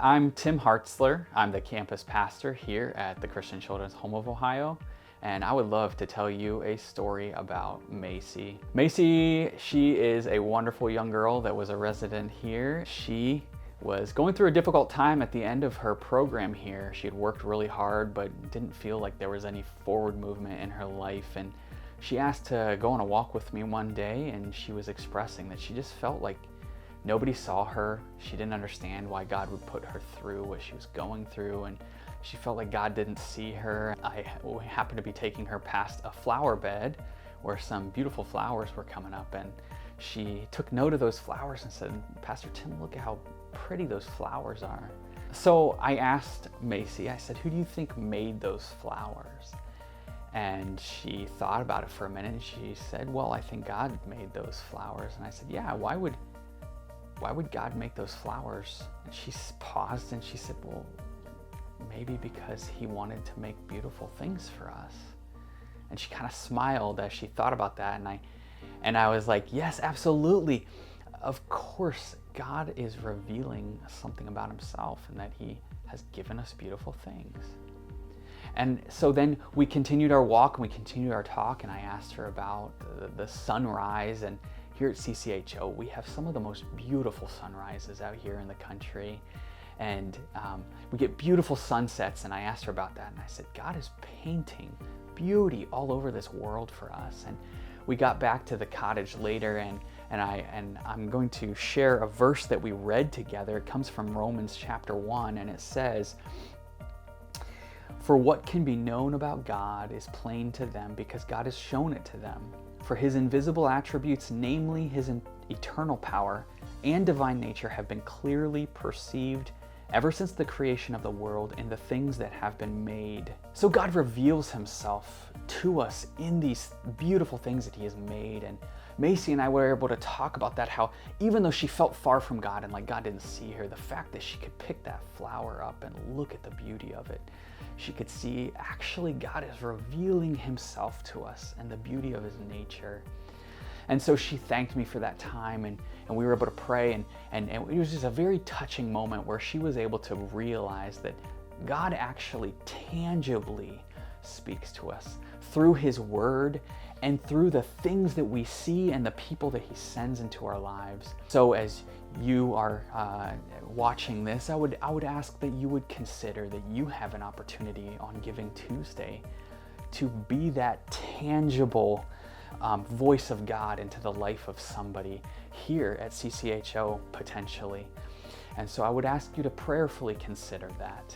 I'm Tim Hartzler. I'm the campus pastor here at the Christian Children's Home of Ohio, and I would love to tell you a story about Maci. Maci, she is a wonderful young girl that was a resident here. She was going through a difficult time at the end of her program here. She had worked really hard, but didn't feel like there was any forward movement in her life, and she asked to go on a walk with me one day, and she was expressing that she just felt like nobody saw her. She didn't understand why God would put her through what she was going through, and she felt like God didn't see her. I happened to be taking her past a flower bed where some beautiful flowers were coming up, and she took note of those flowers and said, "Pastor Tim, look at how pretty those flowers are." So I asked Maci, I said, "Who do you think made those flowers?" And she thought about it for a minute, and she said, "Well, I think God made those flowers." And I said, "Yeah, why would God make those flowers?" And she paused and she said, "Well, maybe because he wanted to make beautiful things for us." And she kind of smiled as she thought about that, and I was like, yes, absolutely. Of course, God is revealing something about himself and that he has given us beautiful things. And so then we continued our walk and we continued our talk, and I asked her about the sunrise. And here at CCHO, we have some of the most beautiful sunrises out here in the country. And we get beautiful sunsets, and I asked her about that, and I said, God is painting beauty all over this world for us. And we got back to the cottage later, and I'm going to share a verse that we read together. It comes from Romans chapter 1, and it says, "For what can be known about God is plain to them, because God has shown it to them. For his invisible attributes, namely his eternal power and divine nature, have been clearly perceived ever since the creation of the world and the things that have been made." So God reveals himself to us in these beautiful things that he has made. And Maci and I were able to talk about that, how even though she felt far from God and like God didn't see her, the fact that she could pick that flower up and look at the beauty of it, she could see actually God is revealing himself to us and the beauty of his nature. And so she thanked me for that time, and we were able to pray, and it was just a very touching moment where she was able to realize that God actually tangibly speaks to us through his word and through the things that we see and the people that he sends into our lives. So as you are watching this, I would ask that you would consider that you have an opportunity on Giving Tuesday to be that tangible voice of God into the life of somebody here at CCHO potentially. And so I would ask you to prayerfully consider that.